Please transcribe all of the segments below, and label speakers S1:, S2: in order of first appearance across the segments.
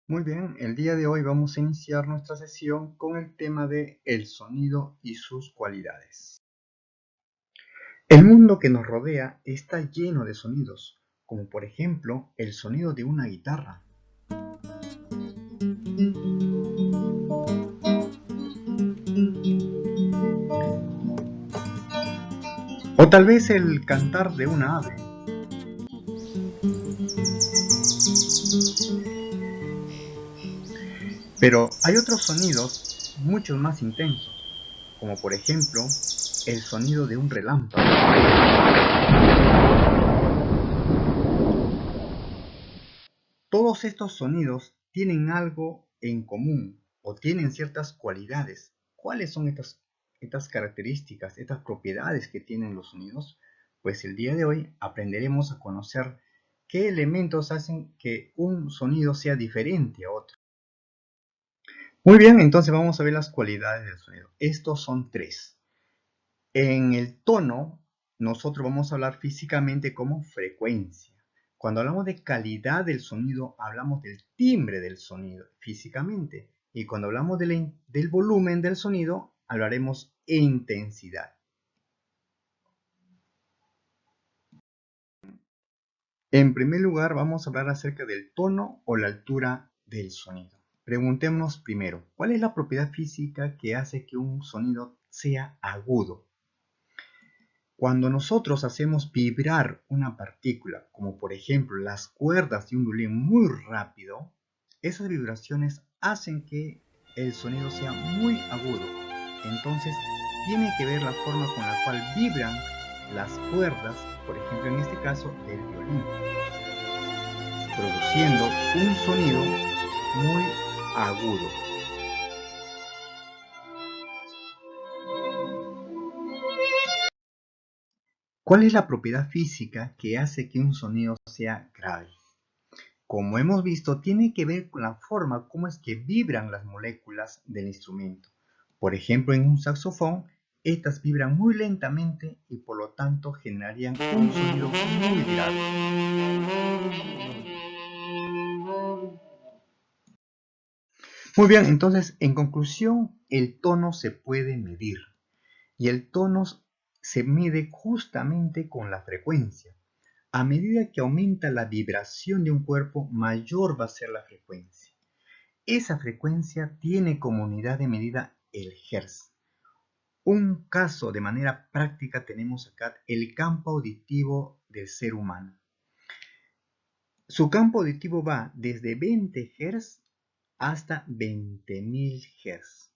S1: Muy bien, el día de hoy vamos a iniciar nuestra sesión con el tema de el sonido y sus cualidades. El mundo que nos rodea está lleno de sonidos, como por ejemplo el sonido de una guitarra. O tal vez el cantar de una ave. Pero hay otros sonidos mucho más intensos, como por ejemplo el sonido de un relámpago. Todos estos sonidos tienen algo en común o tienen ciertas cualidades. ¿Cuáles son estas características, estas propiedades que tienen los sonidos? Pues el día de hoy aprenderemos a conocer qué elementos hacen que un sonido sea diferente a otro. Muy bien, entonces vamos a ver las cualidades del sonido. Estos son tres. En el tono, nosotros vamos a hablar físicamente como frecuencia. Cuando hablamos de calidad del sonido, hablamos del timbre del sonido físicamente. Y cuando hablamos del volumen del sonido, hablaremos intensidad. En primer lugar, vamos a hablar acerca del tono o la altura del sonido. Preguntémonos primero, ¿cuál es la propiedad física que hace que un sonido sea agudo? Cuando nosotros hacemos vibrar una partícula, como por ejemplo las cuerdas de un violín muy rápido, esas vibraciones hacen que el sonido sea muy agudo. Entonces, tiene que ver la forma con la cual vibran las cuerdas, por ejemplo en este caso del violín, produciendo un sonido muy agudo. ¿Cuál es la propiedad física que hace que un sonido sea grave? Como hemos visto, tiene que ver con la forma como es que vibran las moléculas del instrumento. Por ejemplo, en un saxofón, estas vibran muy lentamente y por lo tanto generarían un sonido muy grave. Muy bien, entonces, en conclusión, el tono se puede medir y el tono se mide justamente con la frecuencia. A medida que aumenta la vibración de un cuerpo, mayor va a ser la frecuencia. Esa frecuencia tiene como unidad de medida el Hertz. Un caso de manera práctica tenemos acá el campo auditivo del ser humano. Su campo auditivo va desde 20 Hz hasta 20.000 Hz.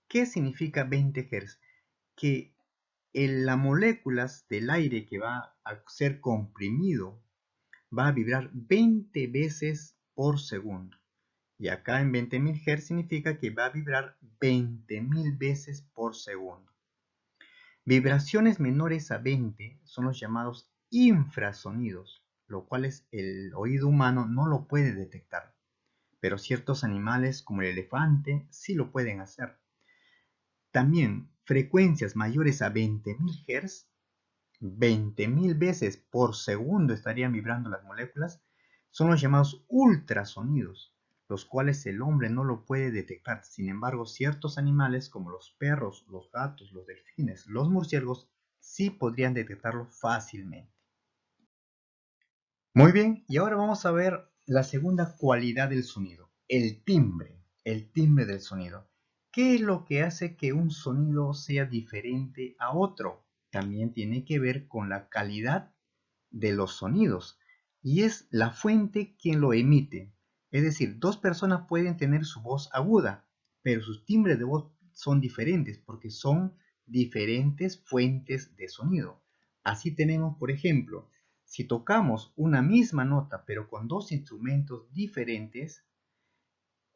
S1: ¿Qué significa 20 Hz? Que las moléculas del aire que va a ser comprimido va a vibrar 20 veces por segundo. Y acá en 20.000 Hz significa que va a vibrar 20.000 veces por segundo. Vibraciones menores a 20 son los llamados infrasonidos, lo cual el oído humano no lo puede detectar. Pero ciertos animales como el elefante sí lo pueden hacer. También frecuencias mayores a 20.000 Hz, 20.000 veces por segundo estarían vibrando las moléculas, son los llamados ultrasonidos, los cuales el hombre no lo puede detectar. Sin embargo, ciertos animales como los perros, los gatos, los delfines, los murciélagos, sí podrían detectarlo fácilmente. Muy bien, y ahora vamos a ver la segunda cualidad del sonido, el timbre del sonido. ¿Qué es lo que hace que un sonido sea diferente a otro? También tiene que ver con la calidad de los sonidos y es la fuente quien lo emite. Es decir, dos personas pueden tener su voz aguda, pero sus timbres de voz son diferentes porque son diferentes fuentes de sonido. Así tenemos, por ejemplo, si tocamos una misma nota pero con dos instrumentos diferentes,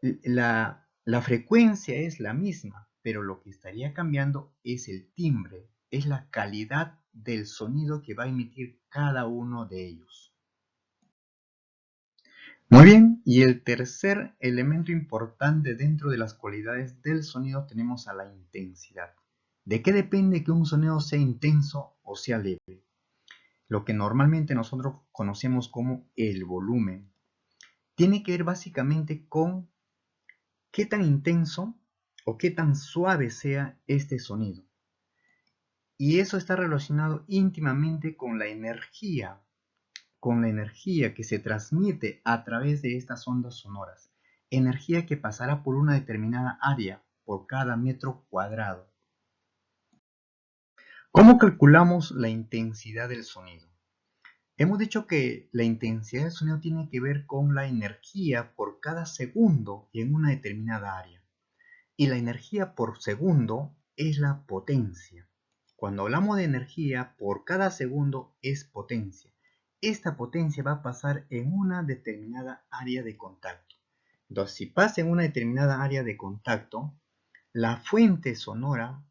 S1: la frecuencia es la misma, pero lo que estaría cambiando es el timbre, es la calidad del sonido que va a emitir cada uno de ellos. Muy bien, y el tercer elemento importante dentro de las cualidades del sonido tenemos a la intensidad. ¿De qué depende que un sonido sea intenso o sea leve? Lo que normalmente nosotros conocemos como el volumen. tiene que ver básicamente con qué tan intenso o qué tan suave sea este sonido. Y eso está relacionado íntimamente con la energía que se transmite a través de estas ondas sonoras. Energía que pasará por una determinada área por cada metro cuadrado. ¿Cómo calculamos la intensidad del sonido? Hemos dicho que la intensidad del sonido tiene que ver con la energía por cada segundo en una determinada área. Y la energía por segundo es la potencia. Cuando hablamos de energía por cada segundo es potencia. Esta potencia va a pasar en una determinada área de contacto. Entonces, si pasa en una determinada área de contacto, la fuente sonora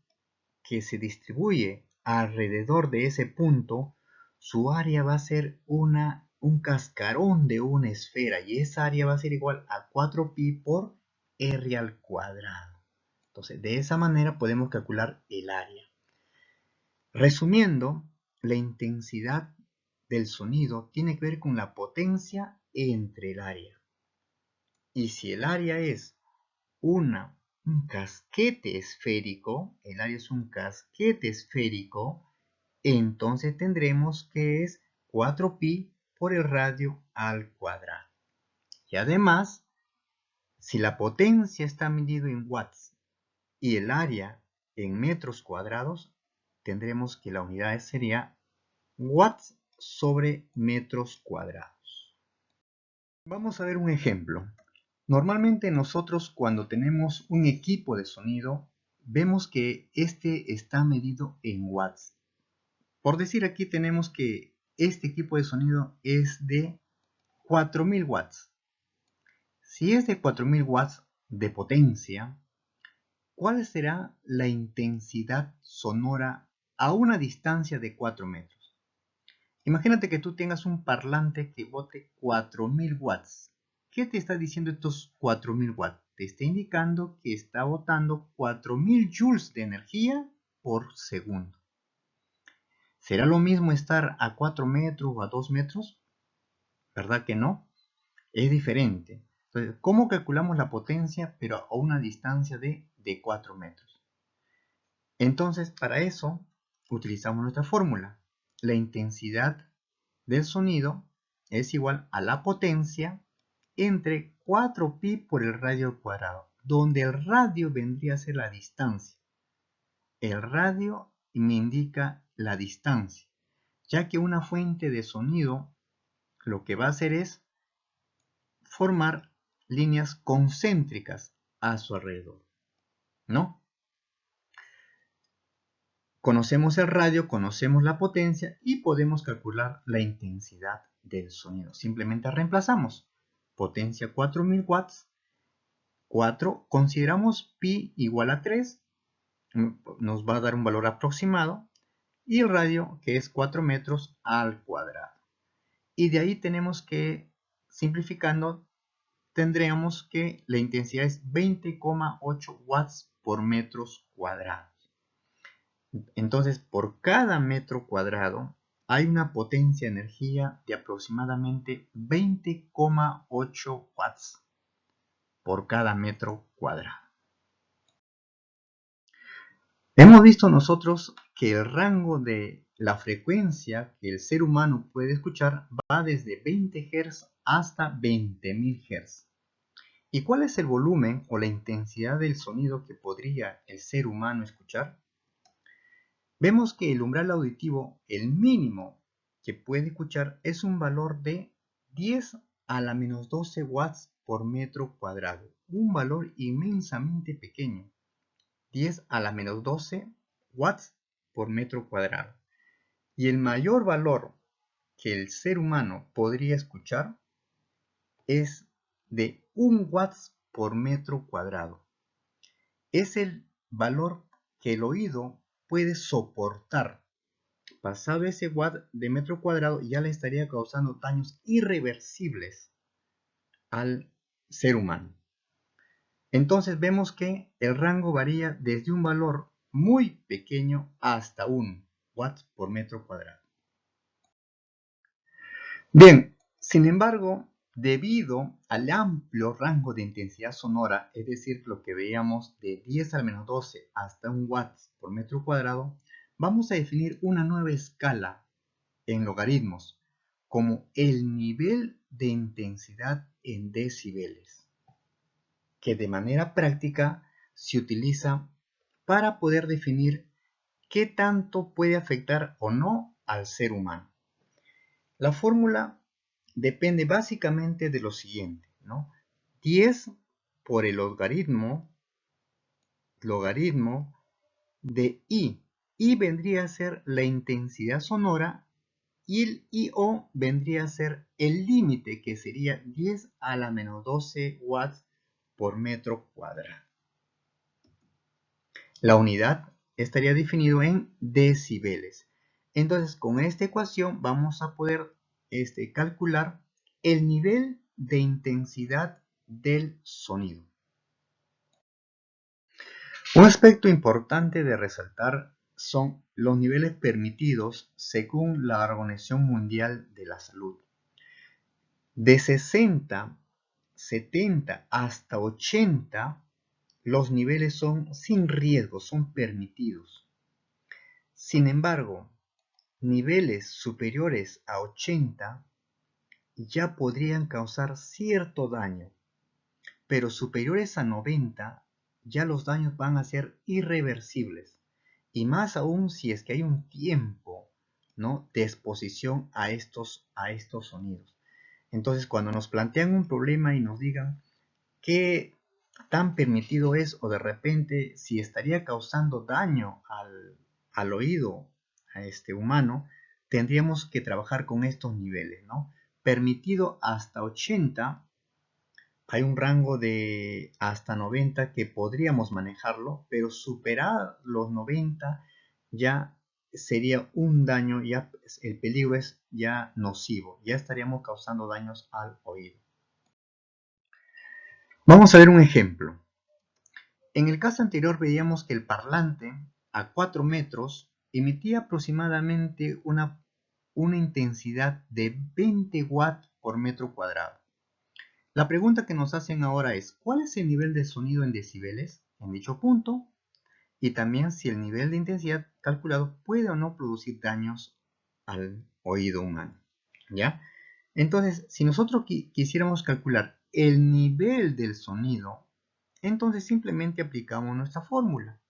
S1: que se distribuye alrededor de ese punto, su área va a ser un cascarón de una esfera y esa área va a ser igual a 4pi por r al cuadrado. Entonces, de esa manera podemos calcular el área. Resumiendo, la intensidad del sonido tiene que ver con la potencia entre el área. Y si el área es un casquete esférico, el área es un casquete esférico, entonces tendremos que es 4pi por el radio al cuadrado. Y además, si la potencia está medida en watts y el área en metros cuadrados, tendremos que la unidad sería watts sobre metros cuadrados. Vamos a ver un ejemplo. Normalmente nosotros cuando tenemos un equipo de sonido, vemos que este está medido en watts. Por decir, aquí tenemos que este equipo de sonido es de 4000 watts. Si es de 4000 watts de potencia, ¿cuál será la intensidad sonora a una distancia de 4 metros? Imagínate que tú tengas un parlante que bote 4000 watts. ¿Qué te está diciendo estos 4000 watts? Te está indicando que está botando 4000 joules de energía por segundo. ¿Será lo mismo estar a 4 metros o a 2 metros? ¿Verdad que no? Es diferente. Entonces, ¿cómo calculamos la potencia pero a una distancia de 4 metros? Entonces, para eso utilizamos nuestra fórmula. La intensidad del sonido es igual a la potencia entre 4pi por el radio al cuadrado, donde el radio vendría a ser la distancia. El radio me indica la distancia, ya que una fuente de sonido lo que va a hacer es formar líneas concéntricas a su alrededor, ¿no? Conocemos el radio, conocemos la potencia y podemos calcular la intensidad del sonido. Simplemente reemplazamos potencia 4000 watts, 4, consideramos pi igual a 3, nos va a dar un valor aproximado, y el radio que es 4 metros al cuadrado. Y de ahí tenemos que, simplificando, tendríamos que la intensidad es 20,8 watts por metros cuadrados. Entonces, por cada metro cuadrado hay una potencia de energía de aproximadamente 20,8 watts por cada metro cuadrado. Hemos visto nosotros que el rango de la frecuencia que el ser humano puede escuchar va desde 20 Hz hasta 20.000 Hz. ¿Y cuál es el volumen o la intensidad del sonido que podría el ser humano escuchar? Vemos que el umbral auditivo, el mínimo que puede escuchar, es un valor de 10 a la menos 12 watts por metro cuadrado. Un valor inmensamente pequeño. 10 a la menos 12 watts por metro cuadrado. Y el mayor valor que el ser humano podría escuchar es de 1 watts por metro cuadrado. Es el valor que el oído puede soportar. Pasado ese watt de metro cuadrado, ya le estaría causando daños irreversibles al ser humano. Entonces vemos que el rango varía desde un valor muy pequeño hasta 1 watt por metro cuadrado. Bien, sin embargo, Debido al amplio rango de intensidad sonora, es decir, lo que veíamos de 10 al menos 12 hasta 1 watts por metro cuadrado, vamos a definir una nueva escala en logaritmos, como el nivel de intensidad en decibeles, que de manera práctica se utiliza para poder definir qué tanto puede afectar o no al ser humano. La fórmula depende básicamente de lo siguiente, ¿no? 10 por el logaritmo de I. I vendría a ser la intensidad sonora y el IO vendría a ser el límite, que sería 10 a la menos 12 watts por metro cuadrado. La unidad estaría definido en decibeles. Entonces, con esta ecuación vamos a poder calcular el nivel de intensidad del sonido. Un aspecto importante de resaltar son los niveles permitidos según la Organización Mundial de la Salud. De 60, 70 hasta 80, los niveles son sin riesgo, son permitidos. Sin embargo, niveles superiores a 80 ya podrían causar cierto daño, pero superiores a 90 ya los daños van a ser irreversibles, y más aún si es que hay un tiempo, ¿no?, de exposición a estos sonidos. Entonces, cuando nos plantean un problema y nos digan qué tan permitido es, o de repente si estaría causando daño al oído humano, tendríamos que trabajar con estos niveles, ¿no? Permitido hasta 80, hay un rango de hasta 90 que podríamos manejarlo, pero superar los 90 ya sería un daño, ya el peligro es ya nocivo, ya estaríamos causando daños al oído. Vamos a ver un ejemplo. En el caso anterior veíamos que el parlante a 4 metros emitía aproximadamente una intensidad de 20 watts por metro cuadrado. La pregunta que nos hacen ahora es, ¿cuál es el nivel de sonido en decibeles en dicho punto? Y también si el nivel de intensidad calculado puede o no producir daños al oído humano, ¿ya? Entonces, si nosotros quisiéramos calcular el nivel del sonido, entonces simplemente aplicamos nuestra fórmula.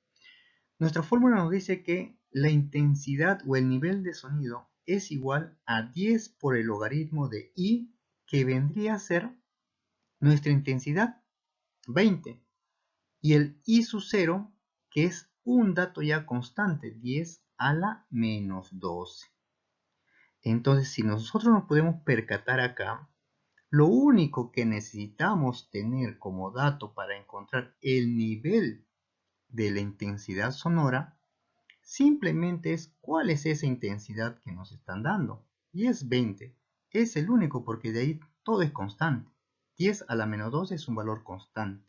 S1: Nuestra fórmula nos dice que la intensidad o el nivel de sonido es igual a 10 por el logaritmo de I, que vendría a ser nuestra intensidad, 20, y el I sub 0, que es un dato ya constante, 10 a la menos 12. Entonces, si nosotros nos podemos percatar acá, lo único que necesitamos tener como dato para encontrar el nivel de la intensidad sonora, simplemente es cuál es esa intensidad que nos están dando. Y es 20. Es el único, porque de ahí todo es constante. 10 a la menos 12 es un valor constante.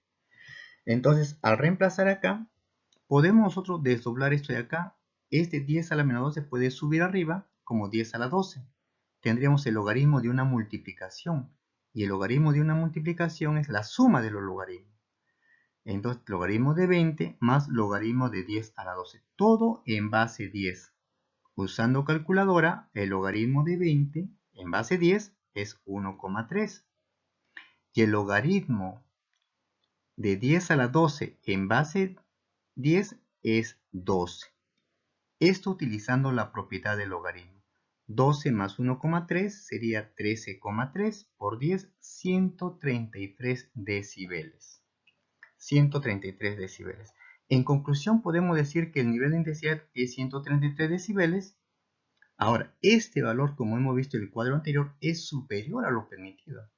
S1: Entonces, al reemplazar acá, podemos nosotros desdoblar esto de acá. Este 10 a la menos 12 puede subir arriba como 10 a la 12. Tendríamos el logaritmo de una multiplicación. Y el logaritmo de una multiplicación es la suma de los logaritmos. Entonces, logaritmo de 20 más logaritmo de 10 a la 12. Todo en base 10. Usando calculadora, el logaritmo de 20 en base 10 es 1,3. Y el logaritmo de 10 a la 12 en base 10 es 12. Esto utilizando la propiedad del logaritmo. 12 más 1,3 sería 13,3 por 10, 133 decibeles. 133 decibeles. En conclusión, podemos decir que el nivel de intensidad es 133 decibeles. Ahora, este valor, como hemos visto en el cuadro anterior, es superior a lo permitido.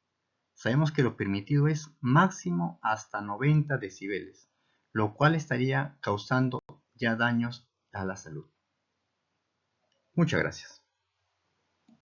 S1: Sabemos que lo permitido es máximo hasta 90 decibeles, lo cual estaría causando ya daños a la salud. Muchas gracias.